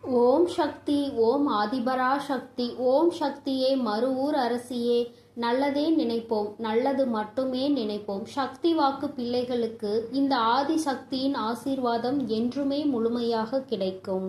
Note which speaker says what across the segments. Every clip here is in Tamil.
Speaker 1: ஓம் சக்தி. ஓம் ஆதிபரா சக்தி. ஓம் சக்தியே, மறுவூர் அரசியே. நல்லதே நினைப்போம், நல்லது மட்டுமே நினைப்போம். சக்தி வாக்கு பிள்ளைகளுக்கு இந்த ஆதி சக்தியின் ஆசீர்வாதம் என்றுமே முழுமையாக கிடைக்கும்.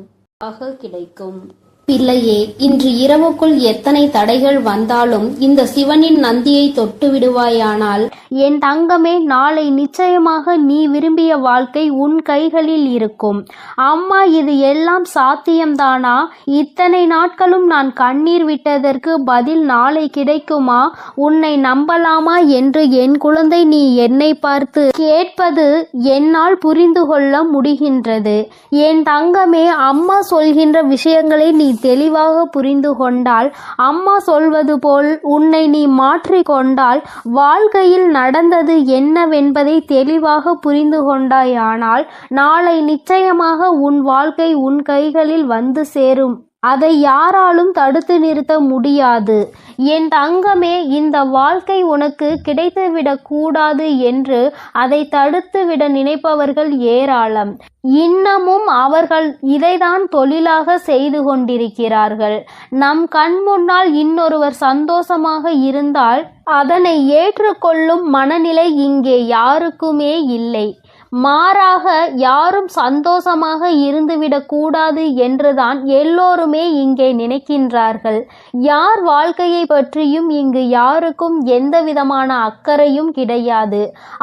Speaker 1: பிள்ளையே, இன்று இரவுக்குள் எத்தனை தடைகள் வந்தாலும் இந்த சிவனின் நந்தியை தொட்டு விடுவாயானால்,
Speaker 2: என் தங்கமே, நாளை நிச்சயமாக நீ விரும்பிய வாழ்க்கை உன் கைகளில் இருக்கும். அம்மா, இது எல்லாம் சாத்தியம்தானா? இத்தனை நாட்களும் நான் கண்ணீர் விட்டதற்கு பதில் நாளை கிடைக்குமா? உன்னை நம்பலாமா என்று என் குழந்தை நீ என்னை பார்த்து கேட்பது என்னால் புரிந்து கொள்ள முடிகின்றது. என் தங்கமே, அம்மா சொல்கின்ற விஷயங்களை நீ தெளிவாக புரிந்து கொண்டால், அம்மா சொல்வது போல் உன்னை நீ மாற்றிக்கொண்டால், வாழ்க்கையில் நடந்தது என்னவென்பதை தெளிவாக புரிந்து கொண்டாயானால், நாளை நிச்சயமாக உன் வாழ்க்கை உன் கைகளில் வந்து சேரும். அதை யாராலும் தடுத்து நிறுத்த முடியாது. என் தங்கமே, இந்த வாழ்க்கை உனக்கு கிடைத்துவிடக் கூடாது என்று அதை தடுத்துவிட நினைப்பவர்கள் ஏராளம். இன்னமும் அவர்கள் இதைதான் தொழிலாக செய்து கொண்டிருக்கிறார்கள். நம் கண் முன்னால் இன்னொருவர் சந்தோஷமாக இருந்தால் அதனை ஏற்றுக்கொள்ளும் மனநிலை இங்கே யாருக்குமே இல்லை. மாறாக யாரும் சந்தோஷமாக இருந்துவிடக் கூடாது என்றுதான் எல்லோருமே இங்கே நினைக்கின்றார்கள். யார் வாழ்க்கையை பற்றியும் இங்கு யாருக்கும் எந்த விதமான அக்கறையும் கிடையாது.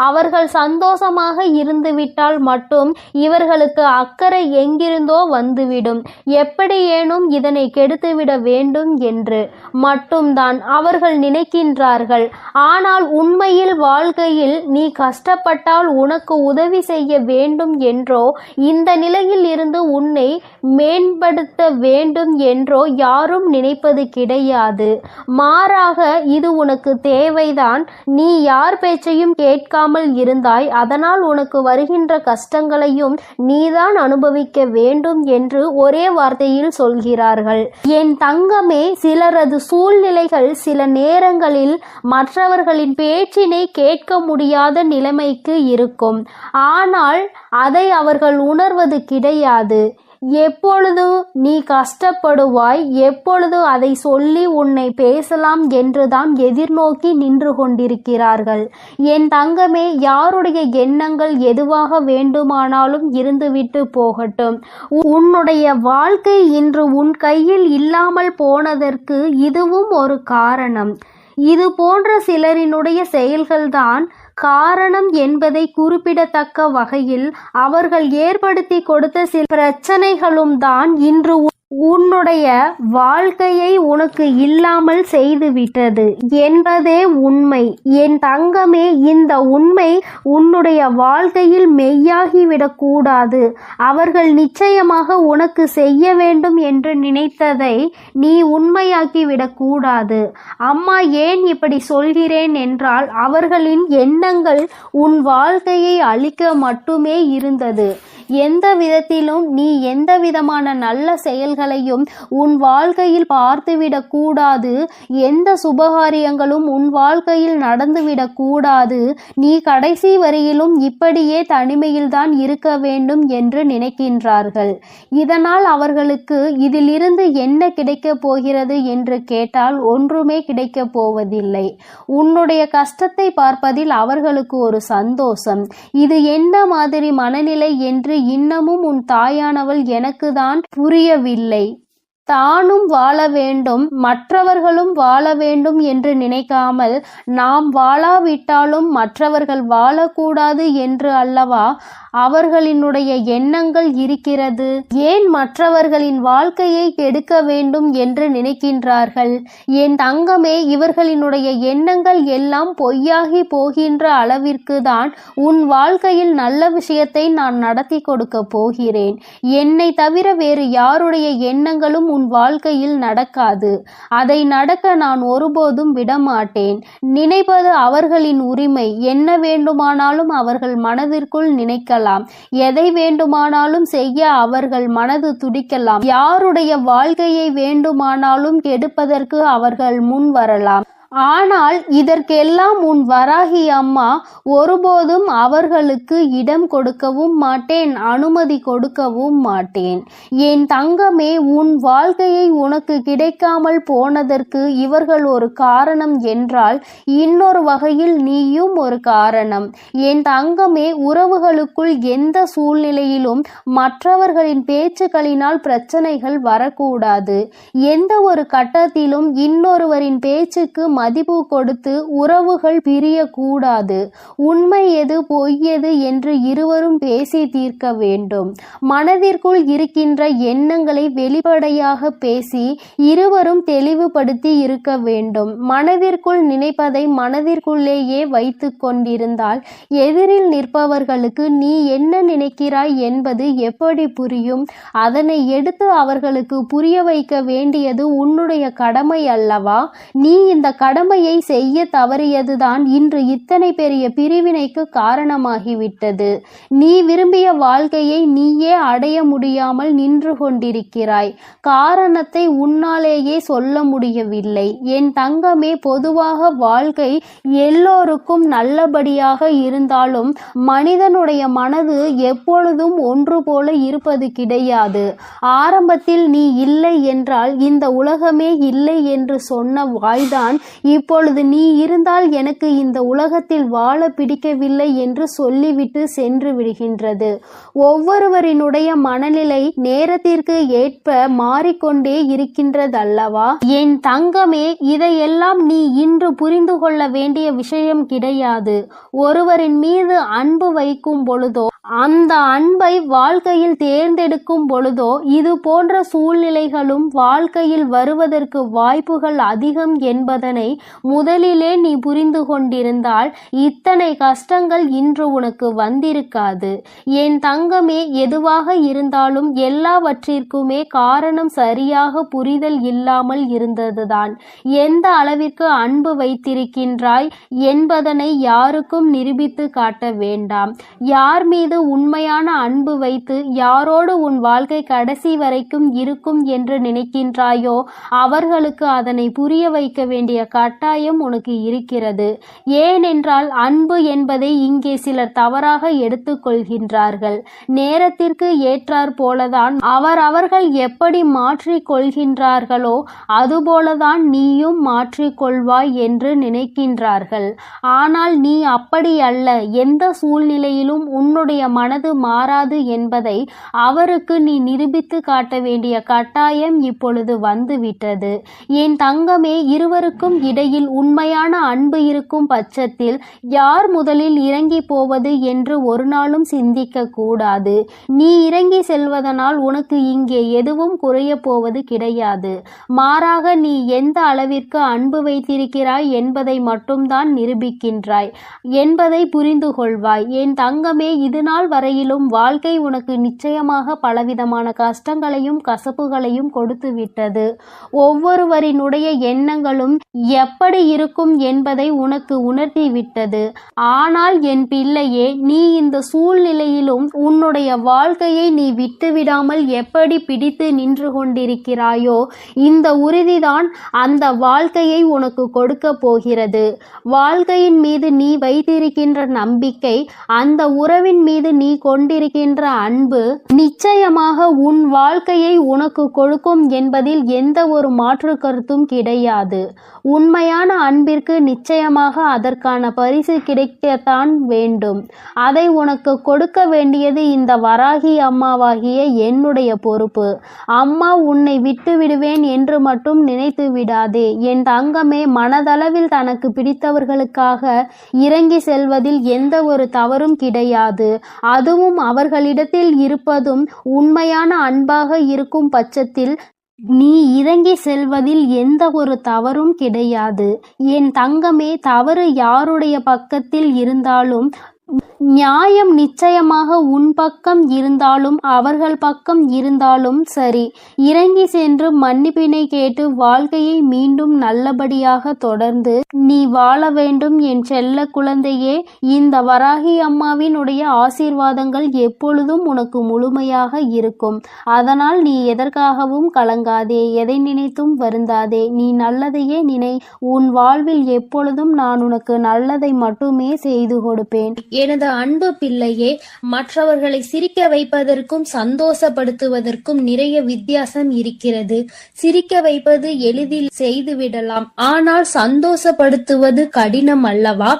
Speaker 2: அவர்கள் சந்தோஷமாக இருந்துவிட்டால் மட்டும் இவர்களுக்கு அக்கறை எங்கிருந்தோ வந்துவிடும். எப்படியேனும் இதனை கெடுத்துவிட வேண்டும் என்று மட்டும்தான் அவர்கள் நினைக்கின்றார்கள். ஆனால் உண்மையில் வாழ்க்கையில் நீ கஷ்டப்பட்டால் உனக்கு உதவி செய்ய வேண்டும் என்றோ, இந்த நிலையில் இருந்து உன்னை மேம்படுத்த வேண்டும் என்றோ யாரும் நினைப்பது கிடையாது. மாறாக இது உனக்கு தேவைதான். நீ யார் பேச்சையும் கேட்காமல் இருந்தாய், அதனால் உனக்கு வருகின்ற கஷ்டங்களையும் நீதான் அனுபவிக்க வேண்டும் என்று ஒரே வார்த்தையில் சொல்கிறார்கள். என் தங்கமே, சிலரது சூழ்நிலைகள் சில நேரங்களில் மற்றவர்களின் பேச்சினை கேட்க முடியாத நிலைமைக்கு இருக்கும். ஆனால் அதை அவர்கள் உணர்வது கிடையாது. எப்பொழுது நீ கஷ்டப்படுவாய், எப்பொழுது அதை சொல்லி உன்னை பேசலாம் என்றுதான் எதிர்நோக்கி நின்று கொண்டிருக்கிறார்கள். என் தங்கமே, யாருடைய எண்ணங்கள் எதுவாக வேண்டுமானாலும் இருந்துவிட்டு போகட்டும். உன்னுடைய வாழ்க்கை இன்று உன் கையில் இல்லாமல் போனதற்கு இதுவும் ஒரு காரணம். இது போன்ற சிலரினுடைய செயல்கள்தான் காரணம் என்பதை குறிப்பிடத்தக்க வகையில் அவர்கள் ஏற்படுத்தி கொடுத்த சில பிரச்சனைகளும் தான் இன்று உன்னுடைய வாழ்க்கையை உனக்கு இல்லாமல் செய்துவிட்டது என்பதே உண்மை. என் தங்கமே, இந்த உண்மை உன்னுடைய வாழ்க்கையில் மெய்யாகிவிடக் கூடாது. அவர்கள் நிச்சயமாக உனக்கு செய்ய வேண்டும் என்று நினைத்ததை நீ உண்மையாக்கிவிடக் கூடாது. அம்மா ஏன் இப்படி சொல்கிறேன் என்றால், அவர்களின் எண்ணங்கள் உன் வாழ்க்கையை அழிக்க மட்டுமே இருந்தது. எந்த விதத்திலும் நீ எந்த விதமான நல்ல செயல்களையும் உன் வாழ்க்கையில் பார்த்துவிடக் கூடாது. எந்த சுபகாரியங்களும் உன் வாழ்க்கையில் நடந்துவிடக் கூடாது. நீ கடைசி வரையிலும் இப்படியே தனிமையில்தான் இருக்க வேண்டும் என்று நினைக்கின்றார்கள். இதனால் அவர்களுக்கு இதிலிருந்து என்ன கிடைக்கப் போகிறது என்று கேட்டால் ஒன்றுமே கிடைக்கப் போவதில்லை. உன்னுடைய கஷ்டத்தை பார்ப்பதில் அவர்களுக்கு ஒரு சந்தோஷம். இது என்ன மாதிரி மனநிலை என்று இன்னமும் உன் தாயானவள் எனக்கு தான் புரியவில்லை. தானும் வாழ வேண்டும், மற்றவர்களும் வாழ வேண்டும் என்று நினைக்காமல், நாம் வாழாவிட்டாலும் மற்றவர்கள் வாழக்கூடாது என்று அல்லவா அவர்களினுடைய எண்ணங்கள் இருக்கிறது. ஏன் மற்றவர்களின் வாழ்க்கையை கெடுக்க வேண்டும் என்று நினைக்கின்றார்கள்? என் தங்கமே, இவர்களினுடைய எண்ணங்கள் எல்லாம் பொய்யாகி போகின்ற அளவிற்கு தான் உன் வாழ்க்கையில் நல்ல விஷயத்தை நான் நடத்தி கொடுக்க போகிறேன். என்னை தவிர வேறு யாருடைய எண்ணங்களும் உன் வாழ்க்கையில் நடக்காது. அதை நடக்க நான் ஒருபோதும் விடமாட்டேன். நினைப்பது அவர்களின் உரிமை. என்ன வேண்டுமானாலும் அவர்கள் மனதிற்குள் நினைக்கலாம். எதை வேண்டுமானாலும் செய்ய அவர்கள் மனது துடிக்கலாம். யாருடைய வாழ்க்கையை வேண்டுமானாலும் கெடுப்பதற்கு அவர்கள் முன் வரலாம். ஆனால் இதற்கெல்லாம் உன் வராகி அம்மா ஒருபோதும் அவர்களுக்கு இடம் கொடுக்கவும் மாட்டேன், அனுமதி கொடுக்கவும் மாட்டேன். என் தங்கமே, உன் வாழ்க்கையை உனக்கு கிடைக்காமல் போனதற்கு இவர்கள் ஒரு காரணம் என்றால் இன்னொரு வகையில் நீயும் ஒரு காரணம். என் தங்கமே, உறவுகளுக்குள் எந்த சூழ்நிலையிலும் மற்றவர்களின் பேச்சுக்களினால் பிரச்சனைகள் வரக்கூடாது. எந்த ஒரு கட்டத்திலும் இன்னொருவரின் பேச்சுக்கு மதிப்பு கொடுத்து உறவுகள் பிரியக்கூடாது. உண்மை எது பொய் எது என்று இருவரும் பேசி தீர்க்க வேண்டும். மனதிற்குள் இருக்கின்ற எண்ணங்களை வெளிப்படையாக பேசி இருவரும் தெளிவுபடுத்தி இருக்க வேண்டும். மனதிற்குள் நினைப்பதை மனதிற்குள்ளேயே வைத்து கொண்டிருந்தால் எதிரில் நிற்பவர்களுக்கு நீ என்ன நினைக்கிறாய் என்பது எப்படி புரியும்? அதனை எடுத்து அவர்களுக்கு புரிய வைக்க வேண்டியது உன்னுடைய கடமை அல்லவா? நீ இந்த கடமையை செய்ய தவறியதுதான் இன்று இத்தனை பெரிய பிரிவினைக்கு காரணமாகிவிட்டது. நீ விரும்பிய வாழ்க்கையை நீயே அடைய முடியாமல் நின்று கொண்டிருக்கிறாய். காரணத்தை உன்னாலேயே சொல்ல முடியவில்லை. என் தங்கமே, பொதுவாக வாழ்க்கை எல்லோருக்கும் நல்லபடியாக இருந்தாலும் மனிதனுடைய மனது எப்பொழுதும் ஒன்று போல இருப்பது கிடையாது. ஆரம்பத்தில் நீ இல்லை என்றால் இந்த உலகமே இல்லை என்று சொன்ன வாய்தான் இப்பொழுது நீ இருந்தால் எனக்கு இந்த உலகத்தில் வாழ பிடிக்கவில்லை என்று சொல்லிவிட்டு சென்று விடுகின்றது. ஒவ்வொருவரினுடைய மனநிலை நேரத்திற்கு ஏற்ப மாறிக்கொண்டே இருக்கின்றதல்லவா? என் தங்கமே, இதையெல்லாம் நீ இன்று புரிந்து கொள்ள வேண்டிய விஷயம் கிடையாது. ஒருவரின் மீது அன்பு வைக்கும் பொழுதோ அந்த அன்பை வாழ்க்கையில் தேர்ந்தெடுக்கும் பொழுதோ இது போன்ற சூழ்நிலைகளும் வாழ்க்கையில் வருவதற்கு வாய்ப்புகள் அதிகம் என்பதனை முதலிலே நீ புரிந்து கொண்டிருந்தால் இத்தனை கஷ்டங்கள் இன்று உனக்கு வந்திருக்காது. என் தங்கமே, எதுவாக இருந்தாலும் எல்லாவற்றிற்குமே காரணம் சரியாக புரிதல் இல்லாமல் இருந்ததுதான். எந்த அளவிற்கு அன்பு வைத்திருக்கின்றாய் என்பதனை யாருக்கும் நிரூபித்து காட்ட வேண்டாம். யார் மீது உண்மையான அன்பு வைத்து யாரோடு உன் வாழ்க்கை கடைசி வரைக்கும் இருக்கும் என்று நினைக்கின்றாயோ அவர்களுக்கு அதனை புரிய வைக்க வேண்டிய கட்டாயம் உனக்கு இருக்கிறது. ஏனென்றால் அன்பு என்பதை இங்கே சிலர் தவறாக எடுத்துக்கொள்கின்றார்கள். நேரத்திற்கு ஏற்றாற் போலதான் அவர்கள் எப்படி மாற்றிக் கொள்கின்றார்களோ அதுபோலதான் நீயும் மாற்றிக்கொள்வாய் என்று நினைக்கின்றார்கள். ஆனால் நீ அப்படி அல்ல. எந்த சூழ்நிலையிலும் உன்னுடைய மனது மாறாது என்பதை அவருக்கு நீ நிரூபித்து காட்ட வேண்டிய கட்டாயம் இப்பொழுது வந்துவிட்டது. என் தங்கமே, இருவருக்கும் இடையில் உண்மையான அன்பு இருக்கும் பட்சத்தில் யார் முதலில் இறங்கி போவது என்று ஒரு நாளும் சிந்திக்க கூடாது. நீ இறங்கி செல்வதனால் உனக்கு இங்கே எதுவும் குறைய போவது கிடையாது. மாறாக நீ எந்த அளவிற்கு அன்பு வைத்திருக்கிறாய் என்பதை மட்டும்தான் நிரூபிக்கின்றாய் என்பதை புரிந்து கொள்வாய். என் தங்கமே, இதுநாள் வரையிலும் வாழ்க்கை உனக்கு நிச்சயமாக பலவிதமான கஷ்டங்களையும் கசப்புகளையும் கொடுத்து விட்டது. ஒவ்வொருவரினுடைய எண்ணங்களும் எப்படி இருக்கும் என்பதை உனக்கு உணர்த்தி விட்டது. ஆனால் என் பிள்ளையே, நீ இந்த சூழ்நிலையிலும் உன்னுடைய வாழ்க்கையை நீ விட்டுவிடாமல் எப்படி பிடித்து நின்று கொண்டிருக்கிறாயோ இந்த உறுதிதான் அந்த வாழ்க்கையை உனக்கு கொடுக்க போகிறது. வாழ்க்கையின் மீது நீ வைத்திருக்கின்ற நம்பிக்கை, அந்த உறவின் மீது நீ கொண்டிருக்கின்ற அன்பு நிச்சயமாக உன் வாழ்க்கையை உனக்கு கொடுக்கும் என்பதில் எந்த ஒரு மாற்று கருத்தும் கிடையாது. உண்மையான அன்பிற்கு நிச்சயமாக அதற்கான பரிசு கிடைக்கத்தான் வேண்டும். அதை உனக்கு கொடுக்க வேண்டியது இந்த வராகி அம்மாவாகிய என்னுடைய பொறுப்பு. அம்மா உன்னை விட்டு விடுவேன் என்று மட்டும் நினைத்து விடாதே. என் தங்கமே, மனதளவில் தனக்கு பிடித்தவர்களுக்காக இறங்கி செல்வதில் எந்த ஒரு தவறும் கிடையாது. அதுவும் அவர்களிடத்தில் இருப்பதும் உண்மையான அன்பாக இருக்கும் பட்சத்தில் நீ இறங்கி செல்வதில் எந்த ஒரு தவறும் கிடையாது. என் தங்கமே, தவறு யாருடைய பக்கத்தில் இருந்தாலும் நியாயம் நிச்சயமாக உன் பக்கம் இருந்தாலும் அவர்கள் பக்கம் இருந்தாலும் சரி, இறங்கி சென்று மன்னிப்பினை கேட்டு வாழ்க்கையை மீண்டும் நல்லபடியாக தொடர்ந்து நீ வாழ வேண்டும் என் செல்ல குழந்தையே. இந்த வராகி அம்மாவினுடைய ஆசீர்வாதங்கள் எப்பொழுதும் உனக்கு முழுமையாக இருக்கும். அதனால் நீ எதற்காகவும் கலங்காதே, எதை நினைத்தும் வருந்தாதே. நீ நல்லதையே நினை. உன் வாழ்வில் எப்பொழுதும் நான் உனக்கு நல்லதை மட்டுமே செய்து கொடுப்பேன்.
Speaker 1: எனது அன்பு பிள்ளையே, மற்றவர்களை சிரிக்க வைப்பதற்கும் சந்தோஷப்படுத்துவதற்கும் நிறைய வித்தியாசம் இருக்கிறது. சிரிக்க வைப்பது எளிதில் செய்துவிடலாம், ஆனால் சந்தோஷப்படுத்துவது கடினம் அல்லவா?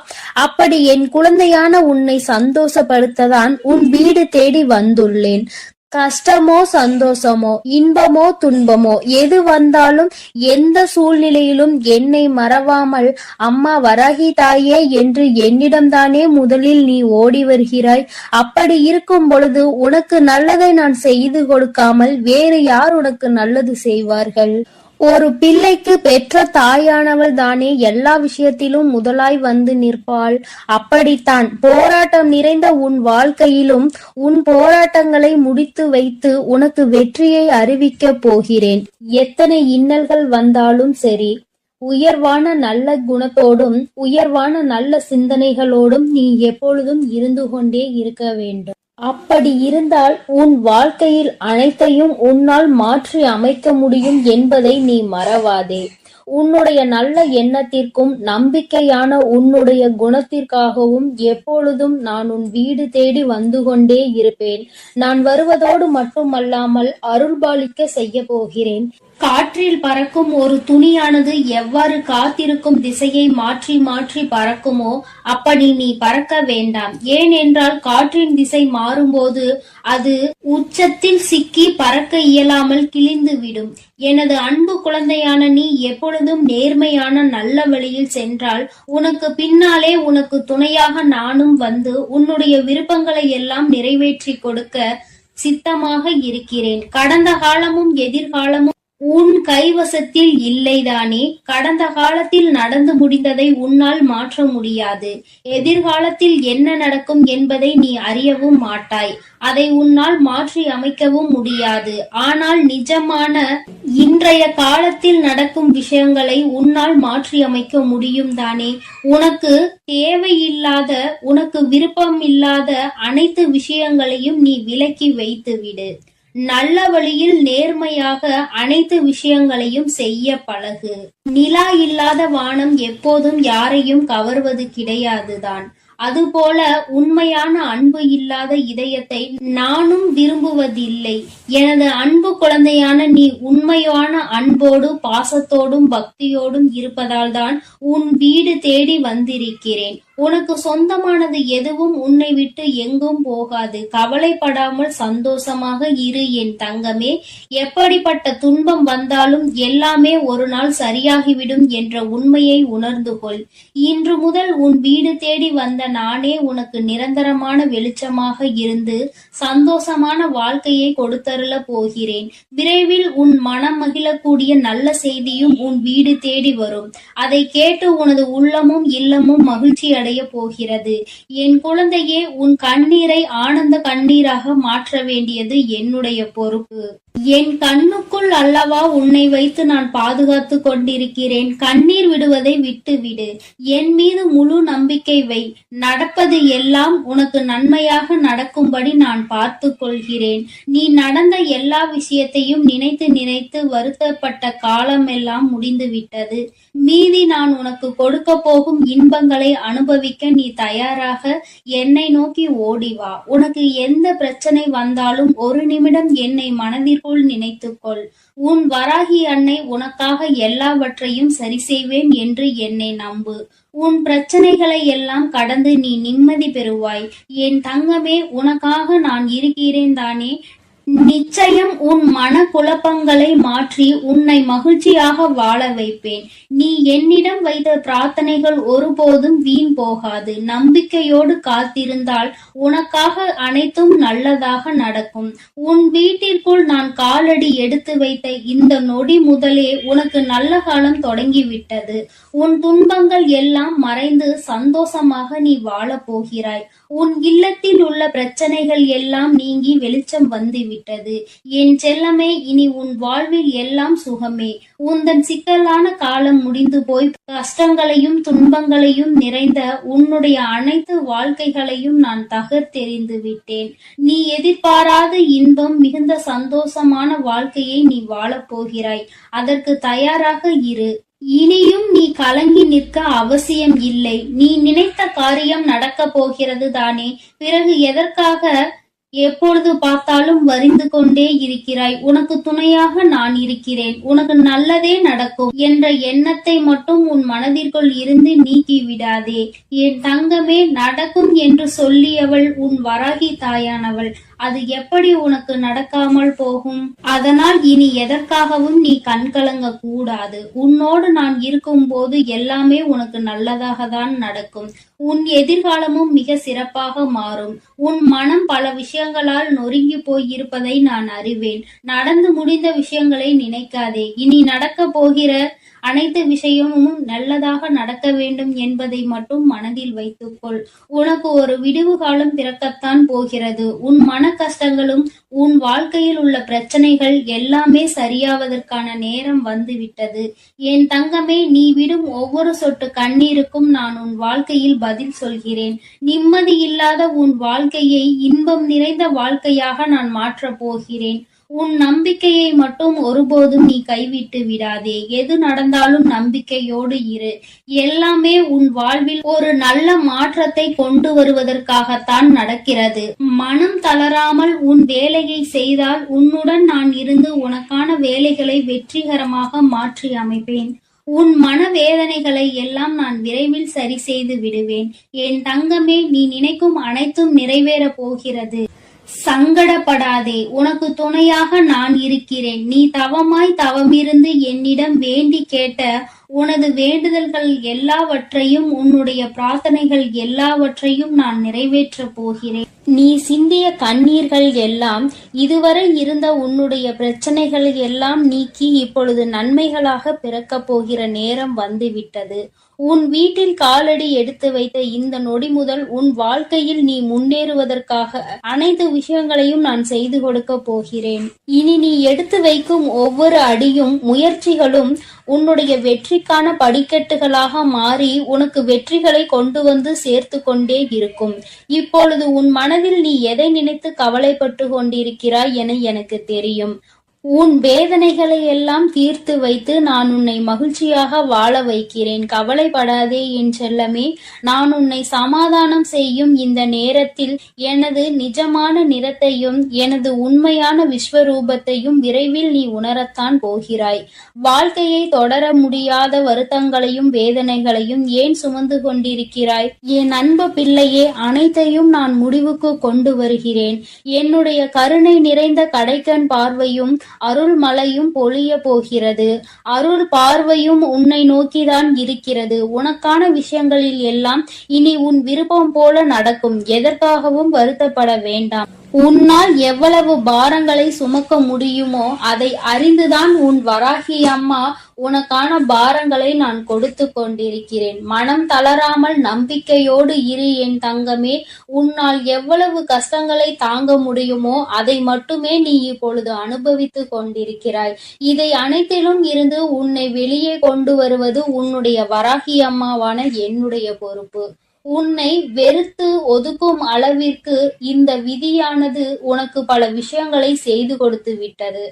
Speaker 1: அப்படி என் குழந்தையான உன்னை சந்தோஷப்படுத்ததான் உன் வீடு தேடி வந்துள்ளேன். கஷ்டமோ சந்தோஷமோ இன்பமோ துன்பமோ எது வந்தாலும் எந்த சூழ்நிலையிலும் என்னை மறவாமல் அம்மா வராகி தாயே என்று என்னிடம்தானே முதலில் நீ ஓடி வருகிறாய். அப்படி இருக்கும் பொழுது உனக்கு நல்லதை நான் செய்து கொடுக்காமல் வேறு யார் உனக்கு நல்லது செய்வார்கள்? ஒரு பிள்ளைக்கு பெற்ற தாயானவள் தானே எல்லா விஷயத்திலும் முதலாய் வந்து நிற்பாள். அப்படித்தான் போராட்டம் நிறைந்த உன் வாழ்க்கையிலும் உன் போராட்டங்களை முடித்து வைத்து உனக்கு வெற்றியை அறிவிக்கப் போகிறேன். எத்தனை இன்னல்கள் வந்தாலும் சரி, உயர்வான நல்ல குணத்தோடும் உயர்வான நல்ல சிந்தனைகளோடும் நீ எப்பொழுதும் இருந்து கொண்டே இருக்க வேண்டும். அப்படி இருந்தால் உன் வாழ்க்கையில் அனைத்தையும் உன்னால் மாற்றி அமைக்க முடியும் என்பதை நீ மறவாதே. உன்னுடைய நல்ல எண்ணத்திற்கும் நம்பிக்கையான உன்னுடைய குணத்திற்காகவும் எப்பொழுதும் நான் உன் வீடு தேடி வந்து கொண்டே இருப்பேன். நான் வருவதோடு மட்டுமல்லாமல் அருள்பாலிக்க செய்ய போகிறேன். காற்றில் பறக்கும் ஒரு துணியானது எவ்வாறு காத்திருக்கும் திசையை மாற்றி மாற்றி பறக்குமோ அப்படி நீ பறக்க வேண்டாம். ஏனென்றால் காற்றின் திசை மாறும்போது அது உச்சத்தில் சிக்கி பறக்க இயலாமல் கிழிந்து விடும். எனது அன்பு குழந்தையான நீ எப்பொழுதும் நேர்மையான நல்ல வழியில் சென்றால் உனக்கு பின்னாலே உனக்கு துணையாக நானும் வந்து உன்னுடைய விருப்பங்களை எல்லாம் நிறைவேற்றி கொடுக்க சித்தமாக இருக்கிறேன். கடந்த காலமும் எதிர்காலமும் உன் கைவசத்தில் இல்லைதானே? கடந்த காலத்தில் நடந்து முடிந்ததை உன்னால் மாற்ற முடியாது. எதிர்காலத்தில் என்ன நடக்கும் என்பதை நீ அறியவும் மாட்டாய். அதை உன்னால் மாற்றி அமைக்கவும் முடியாது. ஆனால் நிஜமான இன்றைய காலத்தில் நடக்கும் விஷயங்களை உன்னால் மாற்றி அமைக்க முடியும் தானே? உனக்கு தேவையில்லாத, உனக்கு விருப்பம் இல்லாத அனைத்து விஷயங்களையும் நீ விலக்கி வைத்து விடு. நல்ல வழியில் நேர்மையாக அனைத்து விஷயங்களையும் செய்ய பழகு. நிலா இல்லாத வானம் எப்போதும் யாரையும் கவர்வது கிடையாதுதான். அதுபோல உண்மையான அன்பு இல்லாத இதயத்தை நானும் விரும்புவதில்லை. எனது அன்பு குழந்தையான நீ உண்மையான அன்போடு பாசத்தோடும் பக்தியோடும் இருப்பதால் தான் உன் வீடு தேடி வந்திருக்கிறேன். உனக்கு சொந்தமானது எதுவும் உன்னை விட்டு எங்கும் போகாது. கவலைப்படாமல் சந்தோஷமாக இரு என் தங்கமே. எப்படிப்பட்ட துன்பம் வந்தாலும் எல்லாமே ஒரு நாள் சரியாகிவிடும் என்ற உண்மையை உணர்ந்து கொள். இன்று முதல் உன் வீடு தேடி வந்த நானே உனக்கு நிரந்தரமான வெளிச்சமாக இருந்து சந்தோஷமான வாழ்க்கையை கொடுத்தருள போகிறேன். விரைவில் உன் மனம் மகிழக்கூடிய நல்ல செய்தியும் உன் வீடு தேடி வரும். அதை கேட்டு உனது உள்ளமும் இல்லமும் மகிழ்ச்சி அடைய போகிறது. என் குழந்தையே, உன் கண்ணீரை ஆனந்த கண்ணீராக மாற்ற வேண்டியது என்னுடைய பொறுப்பு. என் கண்ணுக்குள் அல்லவா உன்னை வைத்து நான் பாதுகாத்து கொண்டிருக்கிறேன். கண்ணீர் விடுவதை விட்டுவிடு. என் மீது முழு நம்பிக்கை வை. நடப்பது எல்லாம் உனக்கு நன்மையாக நடக்கும்படி நான் பார்த்து கொள்கிறேன். நீ நடந்த எல்லா விஷயத்தையும் நினைத்து நினைத்து வருத்தப்பட்ட காலம் எல்லாம் முடிந்து விட்டது. மீதி நான் உனக்கு கொடுக்க போகும் இன்பங்களை அனுபவிக்க நீ தயாராக என்னை நோக்கி ஓடிவா. உனக்கு எந்த பிரச்சனை வந்தாலும் ஒரு நிமிடம் என்னை மனதிற்குள் நினைத்துக்கொள். உன் வராகி அன்னை உனக்காக எல்லாவற்றையும் சரி செய்வேன் என்று என்னை நம்பு. உன் பிரச்சனைகளை எல்லாம் கடந்து நீ நிம்மதி பெறுவாய். என் தங்கமே, உனக்காக நான் இருக்கிறேன் தானே. நிச்சயம் உன் மன குழப்பங்களை மாற்றி உன்னை மகிழ்ச்சியாக வாழ வைப்பேன். நீ என்னிடம் வைத்த பிரார்த்தனைகள் ஒருபோதும் வீண் போகாது. நம்பிக்கையோடு காத்திருந்தால் உனக்காக அனைத்தும் நல்லதாக நடக்கும். உன் வீட்டிற்குள் நான் காலடி எடுத்து வைத்த இந்த நொடி முதலே உனக்கு நல்ல காலம் தொடங்கிவிட்டது. உன் துன்பங்கள் எல்லாம் மறைந்து சந்தோஷமாக நீ வாழப் போகிறாய். உன் இல்லத்தில் உள்ள பிரச்சனைகள் எல்லாம் நீங்கி வெளிச்சம் வந்துவிட்டது. என் செல்லமே, இனி உன் வாழ்வில் எல்லாம் சுகமே. உந்தன் சிக்கலான காலம் முடிந்து போய் கஷ்டங்களையும் துன்பங்களையும் நிறைந்த உன்னுடைய அனைத்து வாழ்க்கைகளையும் நான் தகர்த்தெறிந்து விட்டேன். நீ எதிர்பாராத இன்பம் மிகுந்த சந்தோஷமான வாழ்க்கையை நீ வாழப் போகிறாய். அதற்கு தயாராக இரு. இனியும் நீ கலங்கி நிற்க அவசியம் இல்லை. நீ நினைத்த காரியம் நடக்கப் போகிறது தானே. பிறகு எதற்காக எப்பொழுது பார்த்தாலும் வரிந்து கொண்டே இருக்கிறாய்? உனக்கு துணையாக நான் இருக்கிறேன். உனக்கு நல்லதே நடக்கும் என்ற எண்ணத்தை மட்டும் உன் மனதிற்குள் இருந்து நீக்கி விடாதே. என் தங்கமே, நடக்கும் என்று சொல்லியவள் உன் வராகி தாயானவள். அது எப்படி உனக்கு நடக்காமல் போகும்? அதனால் இனி எதற்காகவும் நீ கண்கலங்க கூடாது. உன்னோடு நான் இருக்கும் போது எல்லாமே உனக்கு நல்லதாக தான் நடக்கும். உன் எதிர்காலமும் மிக சிறப்பாக மாறும். உன் மனம் பல விஷயங்களால் நொறுங்கி போயிருப்பதை நான் அறிவேன். நடந்து முடிந்த விஷயங்களை நினைக்காதே. இனி நடக்க போகிற அனைத்து விஷயமும் நல்லதாக நடக்க வேண்டும் என்பதை மட்டும் மனதில் வைத்துக்கொள். உனக்கு ஒரு விடிவு காலம் பிறக்கத்தான் போகிறது. உன் மன கஷ்டங்களும் உன் வாழ்க்கையில் உள்ள பிரச்சனைகள் எல்லாமே சரியாவதற்கான நேரம் வந்துவிட்டது. என் தங்கமே, நீ விடும் ஒவ்வொரு சொட்டு கண்ணீருக்கும் நான் உன் வாழ்க்கையில் பதில் சொல்கிறேன். நிம்மதி இல்லாத உன் வாழ்க்கையை இன்பம் நிறைந்த வாழ்க்கையாக நான் மாற்றப் போகிறேன். உன் நம்பிக்கையை மட்டும் ஒருபோதும் நீ கைவிட்டு விடாதே. எது நடந்தாலும் நம்பிக்கையோடு இரு. எல்லாமே உன் வாழ்வில் ஒரு நல்ல மாற்றத்தை கொண்டு வருவதற்காகத்தான் நடக்கிறது. மனம் தளராமல் உன் வேலையை செய்தால் உன்னுடன் நான் இருந்து உனக்கான வேலைகளை வெற்றிகரமாக மாற்றி அமைப்பேன். உன் மனவேதனைகளை எல்லாம் நான் விரைவில் சரி செய்து விடுவேன். என் தங்கமே, நீ நினைக்கும் அனைத்தும் நிறைவேறப் போகிறது. சங்கடப்படாதே. உனக்கு துணையாக நான் இருக்கிறேன். நீ தவமாய் தவமிருந்து என்னிடம் வேண்டி கேட்ட உனது வேண்டுதல்கள் எல்லாவற்றையும், உன்னுடைய பிரார்த்தனைகள் எல்லாவற்றையும் நான் நிறைவேற்றப் போகிறேன். நீ சிந்திய கண்ணீர்கள் எல்லாம், இதுவரை இருந்த உன்னுடைய பிரச்சனைகள் எல்லாம் நீக்கி இப்பொழுது நன்மைகளாக பிறக்கப் போகிற நேரம் வந்துவிட்டது. உன் வீட்டில் காலடி எடுத்து வைத்த இந்த நொடி முதல் உன் வாழ்க்கையில் நீ முன்னேறுவதற்காக அனைத்து விஷயங்களையும் நான் செய்து கொடுக்க போகிறேன். இனி நீ எடுத்து வைக்கும் ஒவ்வொரு அடியும் முயற்சிகளும் உன்னுடைய வெற்றிக்கான படிக்கட்டுகளாக மாறி உனக்கு வெற்றிகளை கொண்டு வந்து சேர்த்து கொண்டே இருக்கும். இப்பொழுது உன் மனதில் நீ எதை நினைத்து கவலைப்பட்டு கொண்டிருக்கிறாய் என எனக்கு தெரியும். உன் வேதனைகளை எல்லாம் தீர்த்து வைத்து நான் உன்னை மகிழ்ச்சியாக வாழ வைக்கிறேன். கவலைப்படாதே என் செல்லமே. நான் உன்னை சமாதானம் செய்யும் இந்த நேரத்தில் எனது நிஜமான நிறத்தையும் எனது உண்மையான விஸ்வரூபத்தையும் விரைவில் நீ உணரத்தான் போகிறாய். வாழ்க்கையை தொடர முடியாத வருத்தங்களையும் வேதனைகளையும் ஏன் சுமந்து கொண்டிருக்கிறாய்? என் அன்பு பிள்ளையே, அனைத்தையும் நான் முடிவுக்கு கொண்டு வருகிறேன். என்னுடைய கருணை நிறைந்த கடைக்கண் பார்வையும் அருள் மழையும் பொழிய போகிறது. அருள் பார்வையும் உன்னை நோக்கிதான் இருக்கிறது. உனக்கான விஷயங்களில் எல்லாம் இனி உன் விருப்பம் போல நடக்கும். எதற்காகவும் வருத்தப்பட வேண்டாம். உன்னால் எவ்வளவு பாரங்களை சுமக்க முடியுமோ அதை அறிந்துதான் உன் வராகி அம்மா உனக்கான பாரங்களை நான் கொடுத்து கொண்டிருக்கிறேன். மனம் தளராமல் நம்பிக்கையோடு இரு என் தங்கமே. உன்னால் எவ்வளவு கஷ்டங்களை தாங்க முடியுமோ அதை மட்டுமே நீ இப்பொழுது அனுபவித்து கொண்டிருக்கிறாய். இதை அனைத்திலும் இருந்து உன்னை வெளியே கொண்டு வருவது உன்னுடைய வராகி அம்மாவான என்னுடைய பொறுப்பு. உன்னை வெறுத்து ஒதுக்கும் அளவிற்கு இந்த விதியானது உனக்கு பல விஷயங்களை செய்து கொடுத்து விட்டது.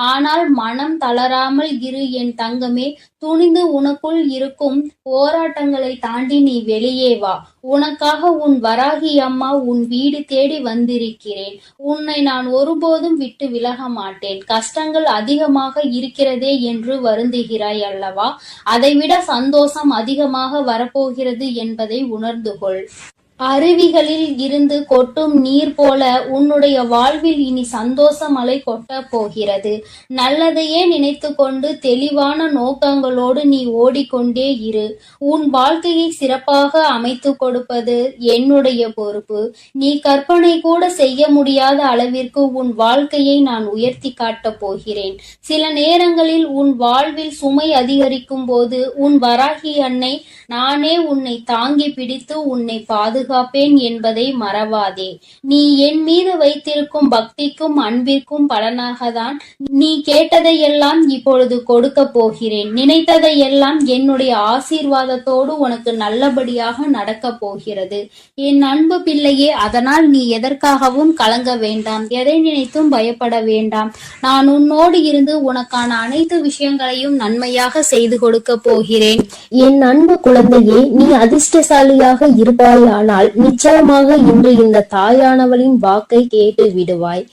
Speaker 1: ஆனால் மனம் தளராமல் இரு என் தங்கமே. துணிந்து உனக்குள் இருக்கும் போராட்டங்களை தாண்டி நீ வெளியே வா. உனக்காக உன் வராகி அம்மா உன் வீடு தேடி வந்திருக்கிறேன். உன்னை நான் ஒருபோதும் விட்டு விலக மாட்டேன். கஷ்டங்கள் அதிகமாக இருக்கிறதே என்று வருந்துகிறாய் அல்லவா? அதைவிட சந்தோஷம் அதிகமாக வரப்போகிறது என்பதை உணர்ந்து கொள். அருவிகளில் இருந்து கொட்டும் நீர் போல உன்னுடைய வாழ்வில் இனி சந்தோஷ மழை கொட்டப் போகிறது. நல்லதையே நினைத்து கொண்டு தெளிவான நோக்கங்களோடு நீ ஓடிக்கொண்டே இரு. உன் வாழ்க்கையை சிறப்பாக அமைத்து கொடுப்பது என்னுடைய பொறுப்பு. நீ கற்பனை கூட செய்ய முடியாத அளவிற்கு உன் வாழ்க்கையை நான் உயர்த்தி காட்டப் போகிறேன். சில நேரங்களில் உன் வாழ்வில் சுமை அதிகரிக்கும் போது உன் வராகி அன்னை நானே உன்னை தாங்கி பிடித்து உன்னை பாதுகாப்பேன் என்பதை மறவாதே. நீ என் மீது வைத்திருக்கும் பக்திக்கும் அன்பிற்கும் பலனாகத்தான் நீ கேட்டதையெல்லாம் இப்பொழுது கொடுக்க போகிறேன். நினைத்ததையெல்லாம் என்னுடைய ஆசீர்வாதத்தோடு உனக்கு நல்லபடியாக நடக்கப் போகிறது. என் அன்பு பிள்ளையே, அதனால் நீ எதற்காகவும் கலங்க வேண்டாம், எதை நினைத்தும் பயப்பட வேண்டாம். நான் உன்னோடு இருந்து உனக்கான அனைத்து விஷயங்களையும் நன்மையாக செய்து கொடுக்க போகிறேன்.
Speaker 3: என் அன்பு குழந்தையே, நீ அதிர்ஷ்டசாலியாக இருப்பாயானால் நிச்சயமாக இன்று இந்த தாயானவளின் வாக்கை கேட்டு விடுவாய்.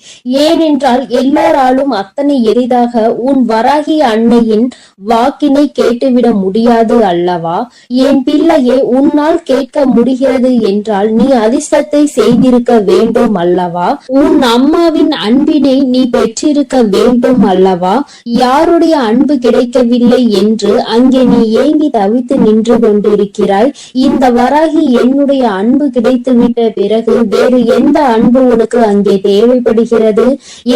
Speaker 3: ஏனென்றால் எல்லாராலும் அத்தனை எளிதாக உன் வராகி அன்னையின் வாக்கினை கேட்டுவிட முடியாது அல்லவா? என் பிள்ளையே, உன்னால் கேட்க முடிகிறது என்றால் நீ அதிர்ஷ்டத்தை செய்திருக்க வேண்டும் அல்லவா? உன் அம்மாவின் அன்பினை நீ பெற்றிருக்க வேண்டும் அல்லவா? யாருடைய அன்பு கிடைக்கவில்லை என்று அங்கே நீ ஏங்கி தவித்து நின்று கொண்டிருக்கிறாய். இந்த வராகி என்னுடைய அன்பு கிடைத்துவிட்ட பிறகு வேறு எந்த அன்பு உனக்கு அங்கே தேவைப்படுகிறது?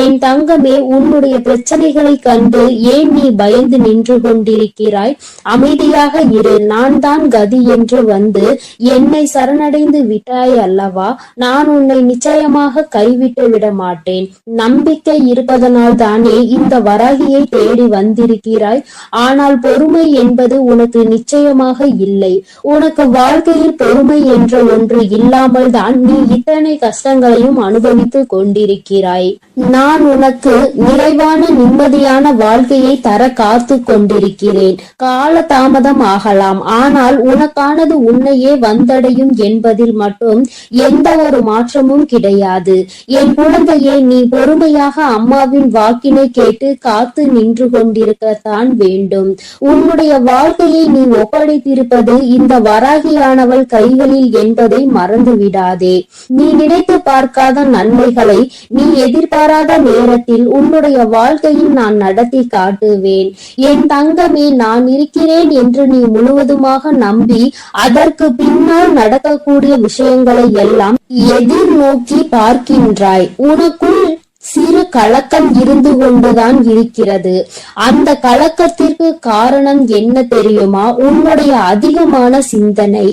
Speaker 3: என் தங்கமே, உன்னுடைய பிரச்சனைகளை கண்டு ஏன் நீ பயந்து நின்று கொண்டிருக்கிறாய்? அமைதியாக இரு. நான் தான் கதி என்று வந்து என்னை சரணடைந்து விட்டாய் அல்லவா? நான் உன்னை நிச்சயமாக கைவிட்டு விட மாட்டேன். நம்பிக்கை இருப்பதனால் தானே இந்த வராகியை தேடி வந்திருக்கிறாய். ஆனால் பொறுமை என்பது உனக்கு நிச்சயமாக இல்லை. உனக்கு வாழ்க்கையில் பொறுமை என்ற ஒன்று இல்லாமல் தான் நீ இத்தனை கஷ்டங்களையும் அனுபவித்து கொண்டிருக்கிறாய். நான் உனக்கு நிறைவான நிம்மதியான வாழ்க்கையை தர காத்து கொண்டிருக்கிறேன். கால தாமதம் ஆகலாம், ஆனால் உனக்கானது உன்னையே வந்தடையும் என்பதில் மட்டும் எந்த ஒரு மாற்றமும் கிடையாது. என் குழந்தையே, நீ பொறுமையாக அம்மாவின் வாக்கினை கேட்டு காத்து நின்று கொண்டிருக்கத்தான் வேண்டும். உன்னுடைய வாழ்க்கையை நீ ஒப்படைத்திருப்பது இந்த வராகியானவள் கைகளில் என்பதை மறந்து விடாதே. நீ நினைத்து பார்க்காத நன்மைகளை நீ எதிர்பாராத நேரத்தில் உன்னுடைய வாழ்க்கையில் நான் நடத்தி காட்டுவேன். என் தங்கமே, நான் இருக்கிறேன் என்று நீ முழுவதுமாக நம்பி அதற்கு பின்னால் நடக்கக்கூடிய விஷயங்களை எல்லாம் எதிர்நோக்கி பார்க்கின்றாய். உனக்குள் சிறு கலக்கம் இருந்து கொண்டுதான் இருக்கிறது. அந்த கலக்கத்திற்கு காரணம் என்ன தெரியுமா? உன்னுடைய அதிகமான சிந்தனை.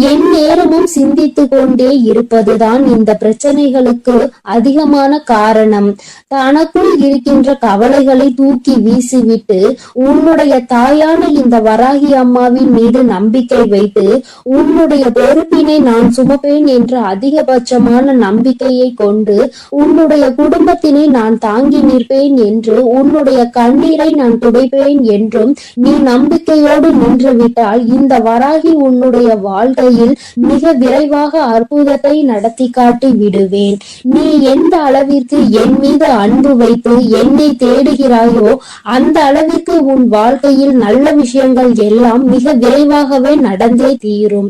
Speaker 3: என் நேரமும் சிந்தித்து கொண்டே இருப்பதுதான் இந்த பிரச்சனைகளுக்கு அதிகமான காரணம். தனக்குள் இருக்கின்ற கவலைகளை தூக்கி வீசிவிட்டு உன்னுடைய தாயான இந்த வராகி அம்மாவின் மீது நம்பிக்கை வைத்து உன்னுடைய பொறுப்பினை நான் சுமப்பேன் என்ற அதிகபட்சமான நம்பிக்கையை கொண்டு உன்னுடைய குடும்ப நான் தாங்கி நிற்பேன் என்று உன்னுடைய கண்ணீரை நான் துடைப்பேன் என்றும் நீ நம்பிக்கையோடு நின்றுவிட்டால் இந்த வராகி உன்னுடைய வாழ்க்கையில் மிக விரைவாக அற்புதத்தை நடத்தி காட்டி விடுவேன். நீ எந்த அளவிற்கு என் மீது அன்பு வைத்து என்னை தேடுகிறாயோ அந்த அளவிற்கு உன் வாழ்க்கையில் நல்ல விஷயங்கள் எல்லாம் மிக விரைவாகவே நடந்தே தீரும்.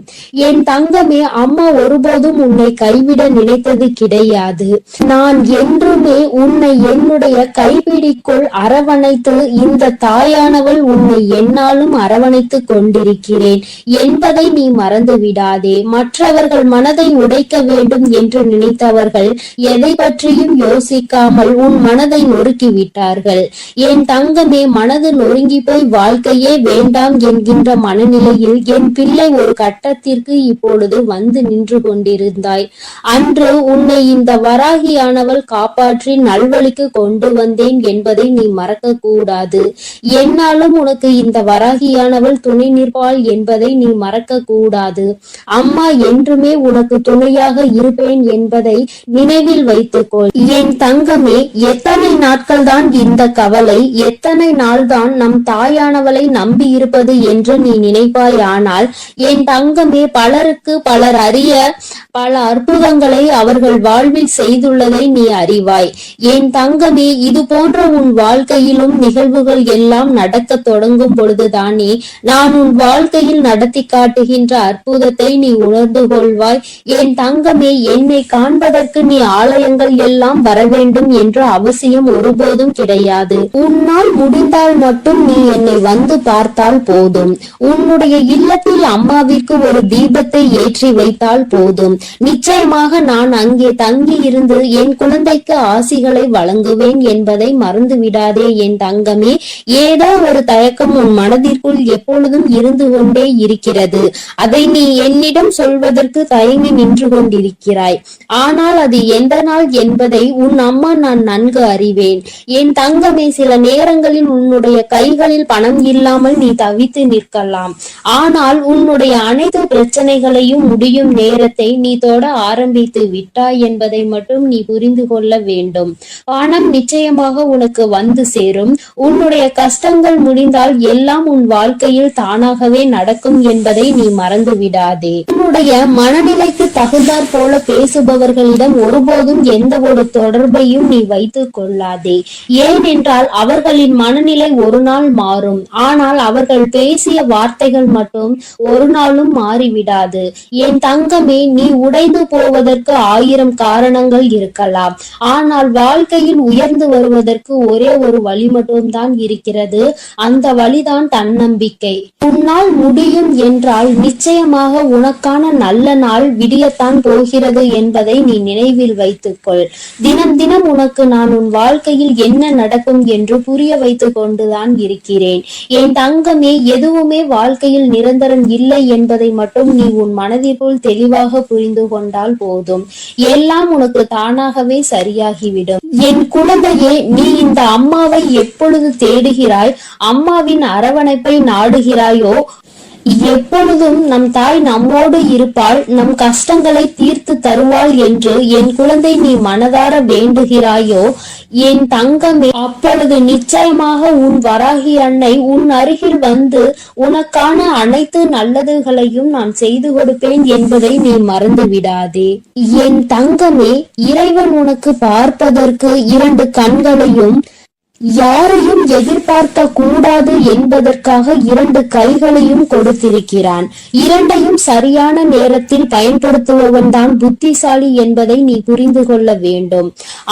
Speaker 3: என் தங்கமே, அம்மா ஒருபோதும் உன்னை கைவிட நினைத்தது கிடையாது. நான் என்றுமே உன்னை என்னுடைய கைப்பிடிக்குள் அரவணைத்து இந்த தாயானவள் உன்னை என்னாலும் அரவணைத்து கொண்டிருக்கிறேன் என்பதை நீ மறந்து விடாதே. மற்றவர்கள் மனதை உடைக்க வேண்டும் என்று நினைத்தவர்கள் எதை பற்றியும் யோசிக்காமல் உன் மனதை நொறுக்கி விட்டார்கள். என் தங்கமே, மனது நொறுங்கி போய் வாழ்க்கையே வேண்டாம் என்கின்ற மனநிலையில் என் பிள்ளை ஒரு கட்டத்திற்கு இப்பொழுது வந்து நின்று கொண்டிருந்தாய். அன்று உன்னை இந்த வராகியானவள் காப்பாற்றி நல்வழிக்கு கொண்டு வந்தேன் என்பதை நீ மறக்க கூடாது. என்னாலும் உனக்கு இந்த வராகியானவள் துணை நிற்பாள் என்பதை நீ மறக்க கூடாது. அம்மா என்றுமே உனக்கு துணையாக இருப்பேன் என்பதை நினைவில் வைத்துக்கொள். என் தங்கமே, எத்தனை நாட்கள் தான் இந்த கவலை, எத்தனை நாள் தான் நம் தாயானவளை நம்பி இருப்பது என்று நீ நினைப்பாய். ஆனால் என் தங்கமே, பலருக்கு பலர் அறிய பல அற்புதங்களை அவர்கள் வாழ்வில் செய்துள்ளதை நீ அறிவாய். என் தங்கமே, இது போன்ற உன் வாழ்க்கையிலும் நிகழ்வுகள் எல்லாம் நடக்க தொடங்கும் பொழுதுதானே நான் உன் வாழ்க்கையில் நடத்தி காட்டுகின்ற அற்புதத்தை நீ உணர்ந்து கொள்வாய். என் தங்கமே, என்னை காண்பதற்கு நீ ஆலயங்கள் எல்லாம் வர வேண்டும் என்ற அவசியம் ஒருபோதும் கிடையாது. உன்னால் முடிந்தால் மட்டும் நீ என்னை வந்து பார்த்தால் போதும். உன்னுடைய இல்லத்தில் அம்மாவிற்கு ஒரு தீபத்தை ஏற்றி வைத்தால் போதும். நிச்சயமாக நான் அங்கே தங்கி இருந்து என் குழந்தைக்கு ஆசிகளை வழங்குவேன் என்பதை மறந்து விடாதே என் தங்கமே. ஏதோ ஒரு தயக்கம் உன் மனதிற்குள் எப்பொழுதும் இருந்து கொண்டே இருக்கிறது. அதை நீ என்னிடம் சொல்வதற்கு தயங்கி நின்று கொண்டிருக்கிறாய். ஆனால் அது எந்த நாள் என்பதை உன் அம்மா நான் நன்கு அறிவேன். என் தங்கமே, சில நேரங்களில் உன்னுடைய கைகளில் பணம் இல்லாமல் நீ தவித்து நிற்கலாம். ஆனால் உன்னுடைய அனைத்து பிரச்சனைகளையும் முடியும் நேரத்தை நீ தொட ஆரம்பித்து விட்டாய் என்பதை மட்டும் நீ புரிந்து கொள்ள வேண்டும். பணம் நிச்சயமாக உனக்கு வந்து சேரும். உன்னுடைய கஷ்டங்கள் முடிந்தால் எல்லாம் உன் வாழ்க்கையில் தானாகவே நடக்கும் என்பதை நீ மறந்து விடாதே. உன்னுடைய மனநிலைக்கு தகுந்தாற் போல பேசுபவர்களிடம் ஒருபோதும் எந்த ஒரு தொடர்பையும் நீ வைத்துக் கொள்ளாதே. ஏனென்றால் அவர்களின் மனநிலை ஒரு நாள் மாறும். ஆனால் அவர்கள் பேசிய வார்த்தைகள் மட்டும் ஒரு நாளும் மாறிவிடாது. என் தங்கமே, நீ உடைந்து போவதற்கு 1000 காரணங்கள் இருக்கலாம். ஆனால் வாழ்க்கையில் உயர்ந்து வருவதற்கு ஒரே ஒரு வழி மட்டும்தான் இருக்கிறது. அந்த வழிதான் தன்னம்பிக்கை. உன்னால் முடியும் என்றால் நிச்சயமாக உனக்கான நல்ல நாள் விடியத்தான் போகிறது என்பதை நீ நினைவில் வைத்துக்கொள். தினம் தினம் உனக்கு நான் உன் வாழ்க்கையில் என்ன நடக்கும் என்று புரிய வைத்துக் கொண்டுதான் இருக்கிறேன். என் தங்கமே, எதுவுமே வாழ்க்கையில் நிரந்தரம் இல்லை என்பதை மட்டும் நீ உன் மனதிற்குள் தெளிவாக புரிந்து கொண்டால் போதும். எல்லாம் உனக்கு தானாகவே சரியாகிவிடும். என் குழந்தையே, நீ இந்த அம்மாவை எப்பொழுது தேடுகிறாய், அம்மாவின் அரவணைப்பை நாடுகிறாயோ, எப்பொழுதும் நம் தாய் நம்மோடு இருப்பாள், நம் கஷ்டங்களை தீர்த்து தருவாள் என்று என் குழந்தை நீ மனதார வேண்டுகிறாயோ என் தங்கமே, அப்பொழுது நிச்சயமாக உன் வராகி அன்னை உன் அருகில் வந்து உனக்கான அனைத்து நல்லதுகளையும் நான் செய்து கொடுப்பேன் என்பதை நீ மறந்து விடாதே. என் தங்கமே, இறைவன் உனக்கு பார்ப்பதற்கு 2 கண்களையும் யாரையும் எதிர்பார்க்க கூடாது என்பதற்காக 2 கைகளையும் கொடுத்திருக்கிறான். 2ஐயும் சரியான நேரத்தில் பயன்படுத்துபவன் தான் புத்திசாலி என்பதை நீ புரிந்து கொள்ள வேண்டும்.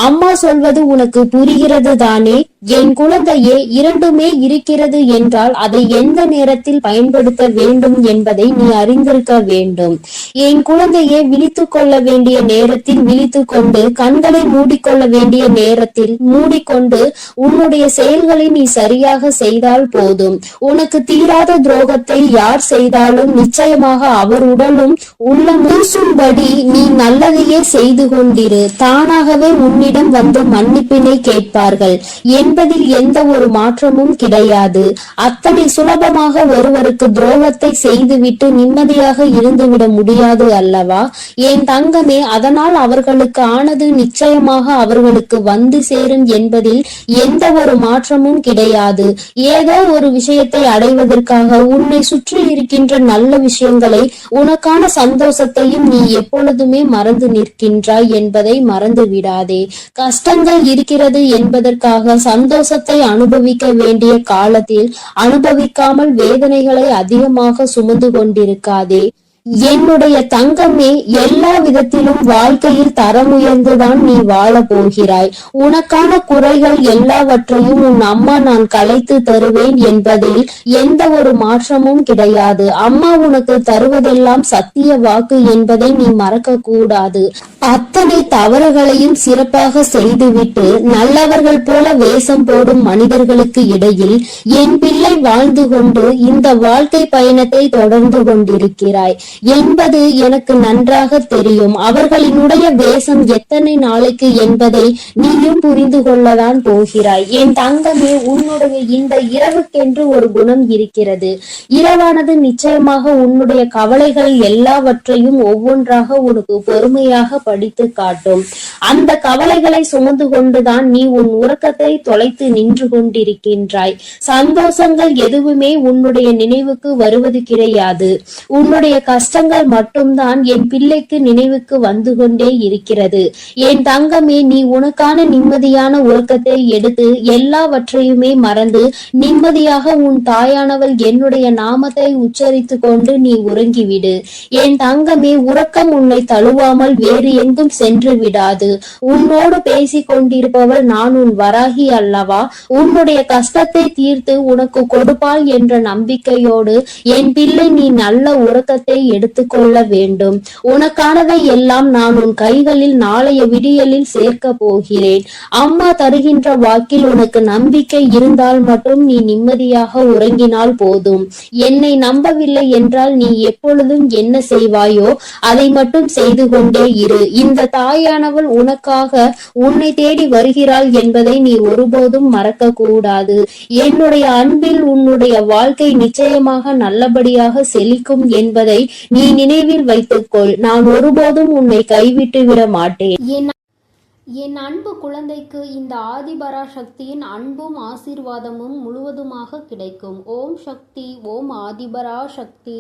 Speaker 3: அம்மா சொல்வது உனக்கு புரிகிறது தானே? என் குழந்தையே, 2மே இருக்கிறது என்றால் அதை எந்த நேரத்தில் பயன்படுத்த வேண்டும் என்பதை நீ அறிந்திருக்க வேண்டும். என் குழந்தையே, விழித்துக் கொள்ள வேண்டிய நேரத்தில் விழித்துக் கொண்டு, கண்களை மூடிக்கொள்ள வேண்டிய நேரத்தில் மூடிக்கொண்டு உன்னுடைய செயல்களை நீ சரியாக செய்தால் போதும். உனக்கு தீராத துரோகத்தை யார் செய்தாலும் நிச்சயமாக அவர் உடலும் உள்ளம் பூசும்படி நீ நல்லதையே செய்து கொண்டிரு. தானாகவே உன்னிடம் வந்து மன்னிப்பினை கேட்பார்கள் என்பதில் எந்த ஒரு மாற்றமும் கிடையாது. அத்தனை சுலபமாக ஒருவருக்கு துரோகத்தை செய்துவிட்டு நிம்மதியாக இருந்துவிட முடியாது அல்லவா என் தங்கமே? அதனால் அவர்களுக்கு ஆனது நிச்சயமாக அவர்களுக்கு வந்து சேரும் என்பதில் எந்த ஒரு மாற்றமும் கிடையாது. ஏதோ ஒரு விஷயத்தை அடைவதற்காக உன்னை சுற்றி இருக்கின்ற நல்ல விஷயங்களை, உனக்கான சந்தோஷத்தையும் நீ எப்பொழுதுமே மறந்து நிற்கின்றாய் என்பதை மறந்து விடாதே. கஷ்டங்கள் இருக்கிறது என்பதற்காக சந்தோஷத்தை அனுபவிக்க வேண்டிய காலத்தில் அனுபவிக்காமல் வேதனைகளை அதிகமாக சுமந்து கொண்டிருக்காதே. என்னுடைய தங்கமே, எல்லா விதத்திலும் வாழ்க்கையில் தரம் உயர்ந்துதான் நீ வாழ போகிறாய். உனக்கான குறைகள் எல்லாவற்றையும் உன் அம்மா நான் கலைத்து தருவேன் என்பதில் எந்த ஒரு மாற்றமும் கிடையாது. அம்மா உனக்கு தருவதெல்லாம் சத்திய வாக்கு என்பதை நீ மறக்க கூடாது. அத்தனை தவறுகளையும் சிறப்பாக செய்துவிட்டு நல்லவர்கள் போல வேஷம் போடும் மனிதர்களுக்கு இடையில் என் பிள்ளை வாழ்ந்து கொண்டு இந்த வாழ்க்கை பயணத்தை தொடர்ந்து கொண்டிருக்கிறாய் என்பது எனக்கு நன்றாக தெரியும். அவர்களினுடைய வேஷம் எத்தனை நாளைக்கு என்பதை நீயும் புரிந்து கொள்ளதான் போகிறாய். என் தங்கமே, உன்னுடைய இந்த இரவுக்கென்று ஒரு குணம் இருக்கிறது. இரவானது நிச்சயமாக உன்னுடைய கவலைகள் எல்லாவற்றையும் ஒவ்வொன்றாக உனக்கு பொறுமையாக படித்து காட்டும். அந்த கவலைகளை சுமந்து கொண்டுதான் நீ உன் உறக்கத்தை தொலைத்து நின்று கொண்டிருக்கின்றாய். சந்தோஷங்கள் எதுவுமே உன்னுடைய நினைவுக்கு வருவது கிடையாது. உன்னுடைய கஷ்டங்கள் மட்டும்தான் என் பிள்ளைக்கு நினைவுக்கு வந்து கொண்டே இருக்கிறது. என் தங்கமே, நீ உனக்கான நிம்மதியான உறக்கத்தை எடுத்து எல்லாவற்றையுமே மறந்து நிம்மதியாக உன் தாயானவள் என்னுடைய நாமத்தை உச்சரித்து கொண்டு நீ உறங்கிவிடு. என் தங்கமே, உறக்கம் உன்னை தழுவாமல் வேறு எங்கும் சென்று விடாது. உன்னோடு பேசிக் கொண்டிருப்பவள் நான் உன் வராகி அல்லவா? உன்னுடைய கஷ்டத்தை தீர்த்து உனக்கு கொடுப்பாள் என்ற நம்பிக்கையோடு என் பிள்ளை நீ நல்ல உறக்கத்தை எடுத்துக்கொள்ள வேண்டும். உனக்கானதை எல்லாம் நான் உன் கைகளில் நாளைய விடியலில் சேர்க்க போகிறேன். அம்மா தருகின்ற வாக்கில் உனக்கு நம்பிக்கை இருந்தால் மட்டும் நீ நிம்மதியாக உறங்கினால் போதும். என்னை நம்பவில்லை என்றால் நீ எப்பொழுதும் என்ன செய்வாயோ அதை மட்டும் செய்து கொண்டே இரு. இந்த தாயானவள் உனக்காக உன்னை தேடி வருகிறாள் என்பதை நீ ஒருபோதும் மறக்க கூடாது. என்னுடைய அன்பில் உன்னுடைய வாழ்க்கை நிச்சயமாக நல்லபடியாக செழிக்கும் என்பதை நீ நினைவில் வைத்துக்கொள். நான் ஒருபோதும் உன்னை கைவிட்டு விட மாட்டேன்.
Speaker 1: என் அன்பு குழந்தைக்கு இந்த ஆதிபராசக்தியின் அன்பும் ஆசீர்வாதமும் முழுவதுமாக கிடைக்கும். ஓம் சக்தி, ஓம் ஆதிபராசக்தி.